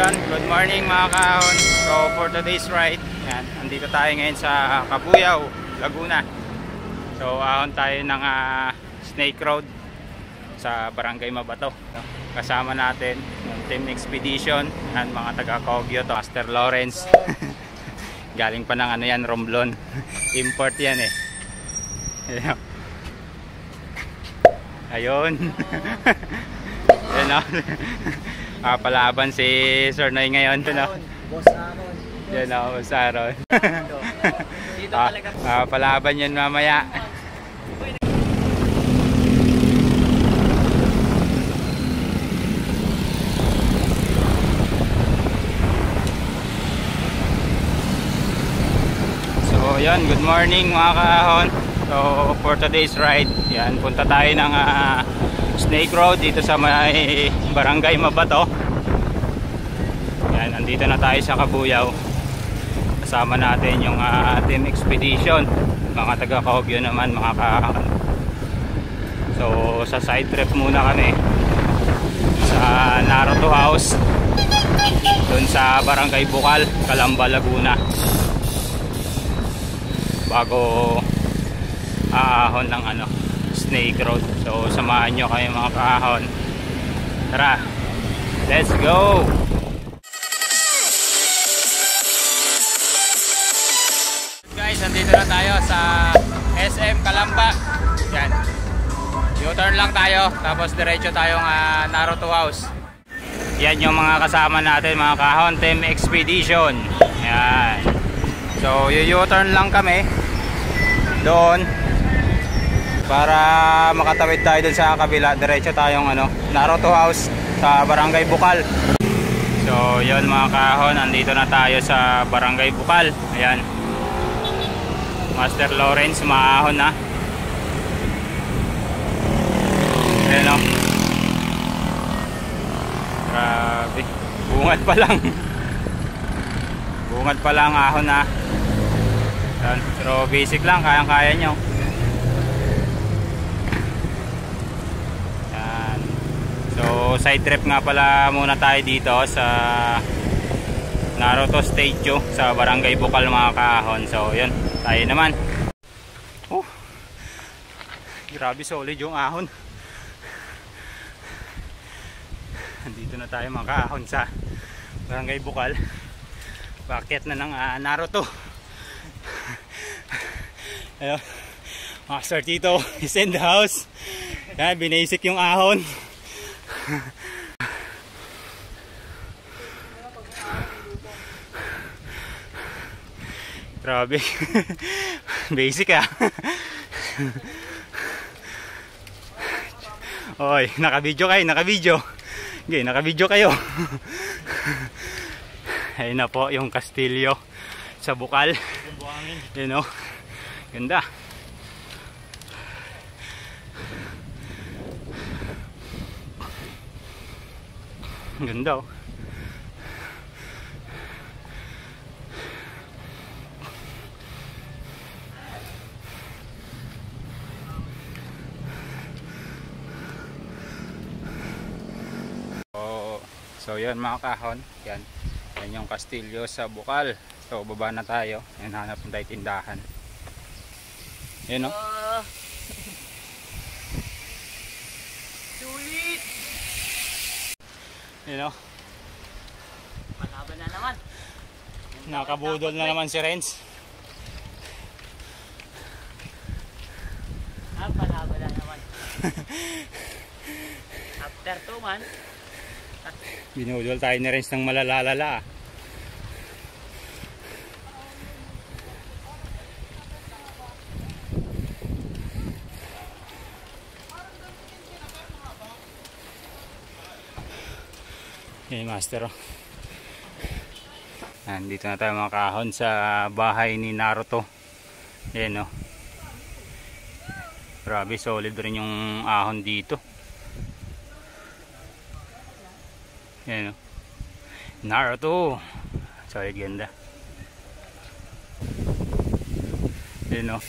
Ayun, good morning mga kahon. So for today's ride, yan, andito tayo ngayon sa Cabuyao, Laguna. So ahon tayo ng Snake Road sa Barangay Mabato. So, kasama natin yung Team Expedition, yan, mga taga Kogyo to, Master Lawrence. Galing pa ng ano yan, Romblon. Import yan eh. Ayun. Ayun o. Palaban si Sir Noy ngayon. Boss Aaron. Yan o, Boss Aaron. Palaban yan mamaya. So yan, good morning mga kahon. So for today's ride, yan, punta tayo ng Snake Road dito sa may Barangay Mabato. Yan, nandito na tayo sa Cabuyao. Kasama natin yung Team Expedition, mga taga Kogyo naman mga kahon. So sa side trip muna kami sa Naruto House dun sa Barangay Bukal, Calamba, Laguna, bago aahon ng Snake Road. So samahan nyo kayo mga kaahon. Tara, let's go! Guys, nandito na tayo sa SM Calamba. Yan, U-turn lang tayo, tapos diretso tayong Naruto House. Yan yung mga kasama natin mga kaahon, Team Expedition. Yan, so U-turn lang kami doon para makatawid tayo dun sa kabila. Diretso tayong Naruto House sa Barangay Bukal. So yun mga kahon, andito na tayo sa Barangay Bukal. Ayan, Master Lawrence maahon na. Ayan o, grabe, bungad pa lang. Bungad pa lang, ahon na. Ayan. Pero basic lang, kayang-kaya nyo. So side trip nga pala muna tayo dito sa Naruto Statue sa Barangay Bukal mga kahon. So yun, tayo naman. Grabe solid yung ahon. Andito na tayo mga kahon sa Barangay Bukal. Bakit na ng Naruto. Ayun, Master Tito is in the house. Yan, binasic yung ahon. Grabe. Basic Oy, naka-video kayo, naka-video. Okay, naka-video kayo. Ayun na po yung Kastilyo sa Bukal. You know, ganda. Ganda oh. So yun mga kahon, yan yung Kastilyo sa Bukal. So baba na tayo, yan, hanap tayo tindahan. Yan o. Sulit! You know, Palaban na naman. nakabudol na naman si Renz. Palaban na naman. After 2 months, Binudol tayo ni Renz ng malalalala. Hey Master, nandito na tayo mga kahon sa bahay ni Naruto. Ayan o, grabe solid rin yung ahon dito. Ayan o, Naruto, solid, ganda. Ayan o.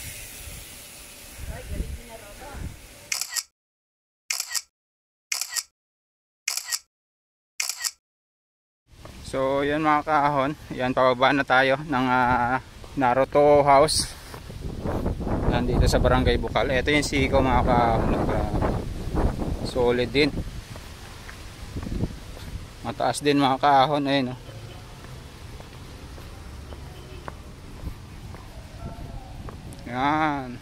So yan mga kaahon, yan pababa na tayo ng Naruto House. Nandito sa Barangay Bukal. Ito yung siko mga kaahon. Solid din. Mataas din mga kaahon. Ayun, oh. Yan.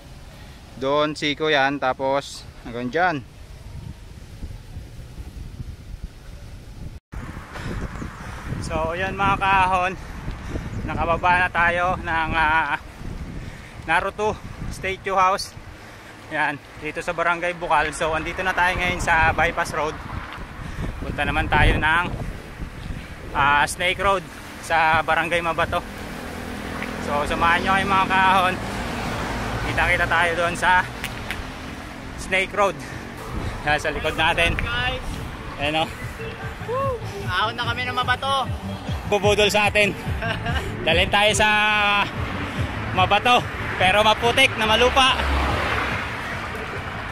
Doon siko yan. Tapos hanggang dyan. So yan mga kaahon, nakababa na tayo ng Naruto Statue House. Yan, dito sa Barangay Bukal. So andito na tayo ngayon sa Bypass Road. Punta naman tayo ng Snake Road sa Barangay Mabato. So samahan nyo kayo mga kaahon. Kita-kita tayo doon sa Snake Road. Yan, sa likod natin. Ayan, o. Ahon na kami ng Mabato. Bubudol sa atin. Dalhin tayo sa Mabato, pero maputik na malupa.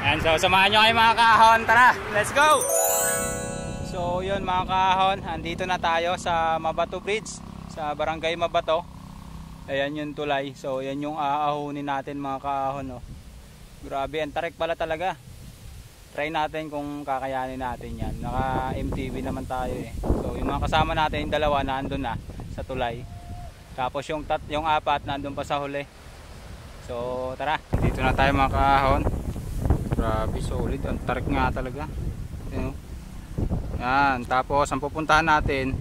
Ayan, so samahan nyo kayo mga kaahon. Tara, let's go! So yun mga kaahon, andito na tayo sa Mabato Bridge, sa Barangay Mabato. Ayan yung tulay. So yan yung aahunin natin mga kaahon, oh. Grabe, ang tarik pala talaga. Try natin kung kakayanin natin yan. Naka MTV naman tayo eh. So yung mga kasama natin, yung dalawa na andun na sa tulay. Tapos yung apat na andun pa sa huli. So tara, dito na tayo mga kaahon. Grabe, solid. Ang tarik nga talaga. Yan. Tapos ang pupuntahan natin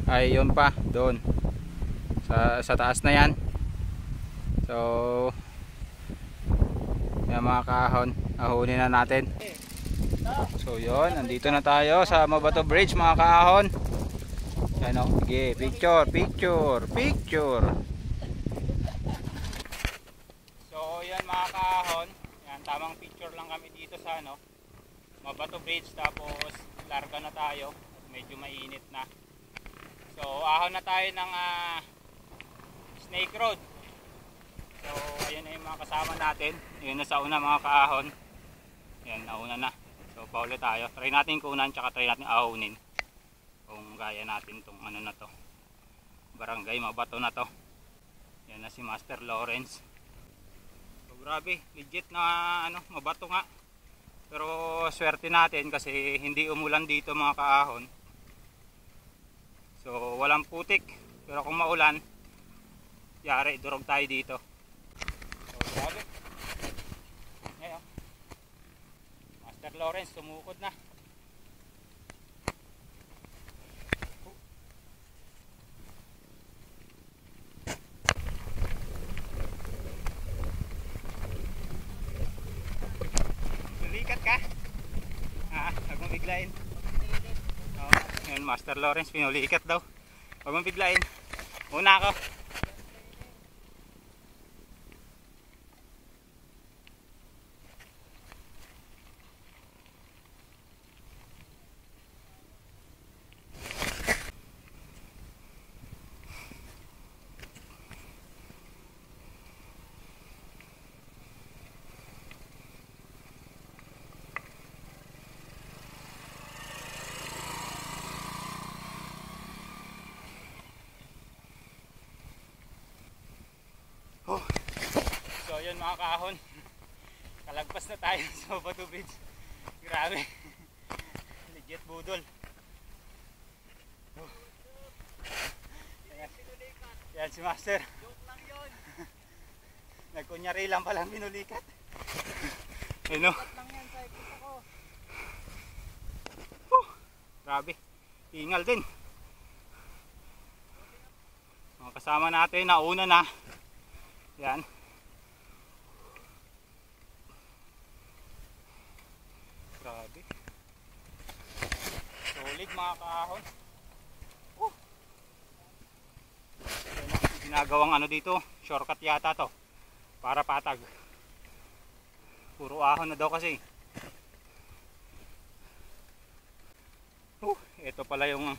ay yun pa, doon. Sa taas na yan. So yan mga kaahon, ahunin na natin. So yun, nandito na tayo sa Mabato Bridge mga kaahon. Yan, o, sige, picture. So yan mga kaahon, yan, tamang picture lang kami dito sa Mabato Bridge. Tapos larga na tayo, medyo mainit na. So ahon na tayo ng Snake Road. So ayun na yung mga kasama natin. Yun na sa una mga kaahon. Yan, nauna na. So paulit tayo. Try natin kunan, tsaka try natin ahunin. Kung gaya natin tong na to. Barangay Mabato na to. Yan na si Master Lawrence. So grabe, legit na mabato nga. Pero swerte natin kasi hindi umulan dito mga kaahon. So walang putik. Pero kung maulan, yari, durog tayo dito. Grabe. Ngayon, Master Lawrence sumukod na. Lulikat ka? Huwag mong biglain. Ngayon, Master Lawrence pinulikat daw. Huwag mong biglain. Una ako. So yun mga kaahon, kalagpas na tayo sa Mabato Bridge. Grabe, legit budol. Yan si Master. Joke lang yun. Nagkunyari lang palang binulikat. Ano? Grabe, ingal din. Mga kasama natin, nauna na. Yan. Grabe. Solid mga kaahon. Ginagawang dito, shortcut yata to. Para patag. Puro ahon na daw kasi. Ito pala yung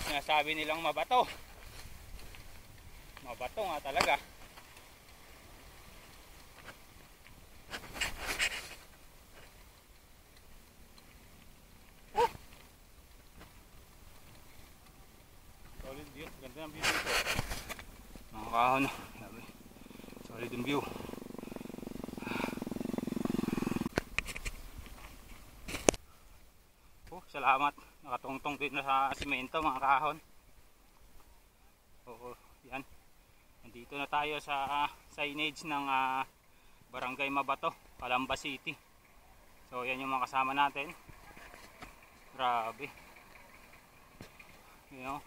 sinasabi nilang mabato. Mabato nga talaga. kahon. Solid yung view. Salamat, nakatungtong din na sa simento mga kahon. Oo, yan. Nandito na tayo sa signage ng Barangay Mabato, Calamba City. So yan yung mga kasama natin. Grabe. You know?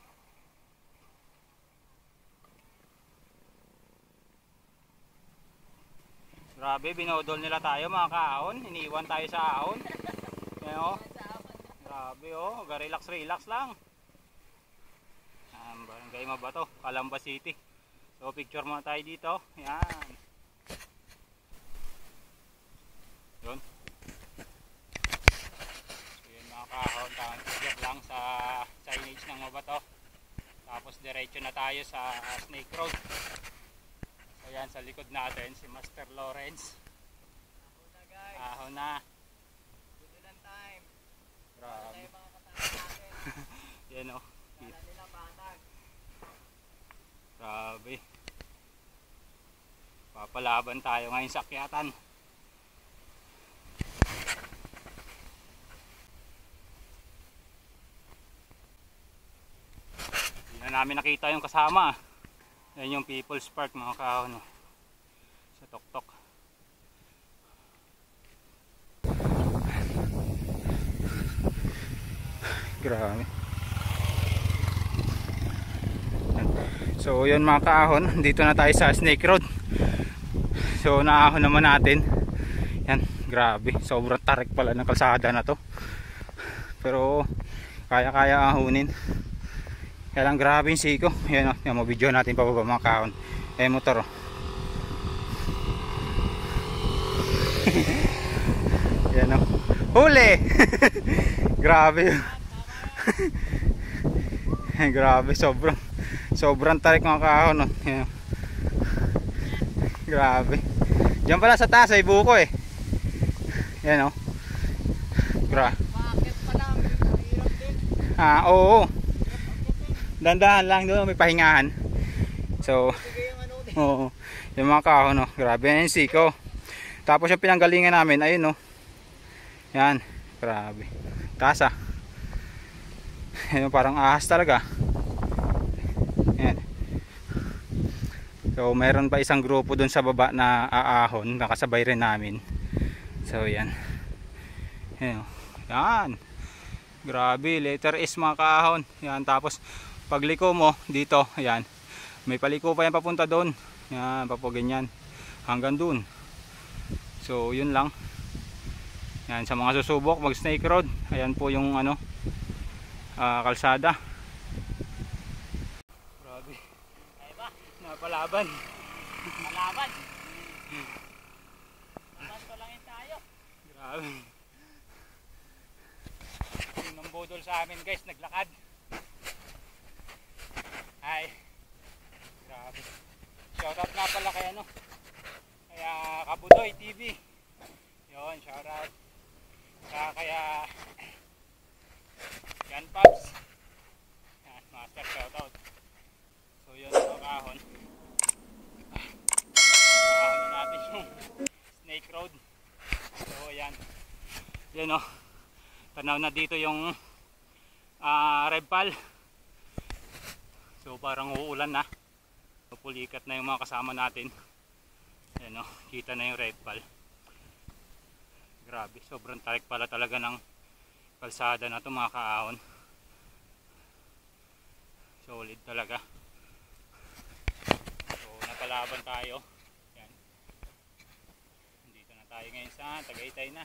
Grabe, binodol nila tayo mga kahon. Iniwan tayo sa ahon. You know? Grabe oh, relax lang. Barangay Mabato, Calamba City. So picture muna tayo dito. Yan. Yun. So yun mga kahon, picture lang sa signage ng Mabato. Tapos diretso na tayo sa Snake Road. So yan, sa likod natin si Master Lawrence. Ahon na. Budulan time. Grabe. Yan o. Grabe. Papalaban tayo ngayon sa akyatan. Hindi na namin nakita yung kasama. Yan yung People's Park mga kahon. Sa Toktok. Grabe. So yun mga kaahon, dito na tayo sa Snake Road. So naahon naman natin. Yan, grabe, sobrang tarik pala ng kalsada na to. Pero kaya ahunin. Kaya lang grabe yung siko. Yan o, yung mabidyo natin pababa mga kaahon. Motor o. Yan o, huli. Grabe. Grabe, sobrang tarik mga kahon no? Yan. Grabe. Diyan pala sa taas ay buko eh. Yan o. Grabe. Oo. Dandahan lang doon, may pahingahan. So oo. Yung mga kahon no? Grabe yan yung siko. Tapos yung pinanggalingan namin ayun no. Yan. Grabe. Taas ah. Yan, parang ahas talaga. Yan. So mayroon pa isang grupo dun sa baba na aahon, nakasabay rin namin. So yan. Yan. Yan. Grabe, letter S mga kaahon. Yan, tapos pagliko mo dito, yan. May paliko pa yan papunta doon. Yan, papaganyan. Hanggang doon. So yun lang. Yan, sa mga susubok mag Snake Road. Ayan po yung ano, kalsada. Grabe. Kaya ba? Napalaban. Malaban. Laban ko lang yun tayo. Grabe. Yung nambudol sa amin guys, naglakad. Ay. Grabe. Shoutout nga pala kay ano. Kaya Kabudoy TV. Yun, shoutout. Kaya Yan Pops. Yan, master shoutout. So yun mga kahon. Kahon na natin yung Snake Road. So yan. Yan o. Tanaw na dito yung Repal. So parang uulan na. Pulikat na yung mga kasama natin. Yan o. Kita na yung Repal. Grabe. Sobrang tarik pala talaga ng kalsada na ito mga kaahon. Solid talaga. So napalaban tayo. Yan. Dito na tayo ngayon sa Tagaytay na.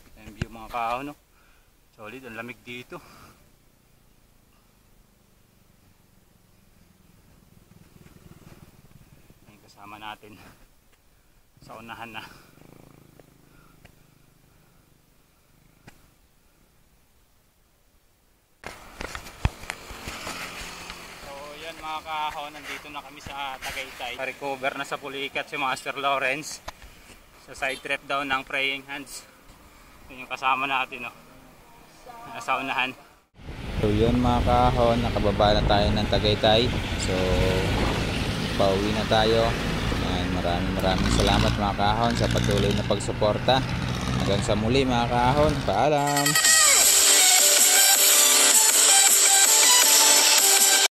Ito yung view mga kaahon no? Solid, ang lamig dito. Yung kasama natin sa unahan na. Mga kahon, nandito na kami sa Tagaytay. Recover na sa Pulikat si Master Lawrence sa side trip daw ng Praying Hands. Yun yung kasama natin no? Nasa unahan. So yun mga kahon, nakababa na tayo ng Tagaytay. So pauwi na tayo. Yan, maraming salamat mga kahon sa patuloy na pagsuporta. Hanggang sa muli mga kahon, paalam.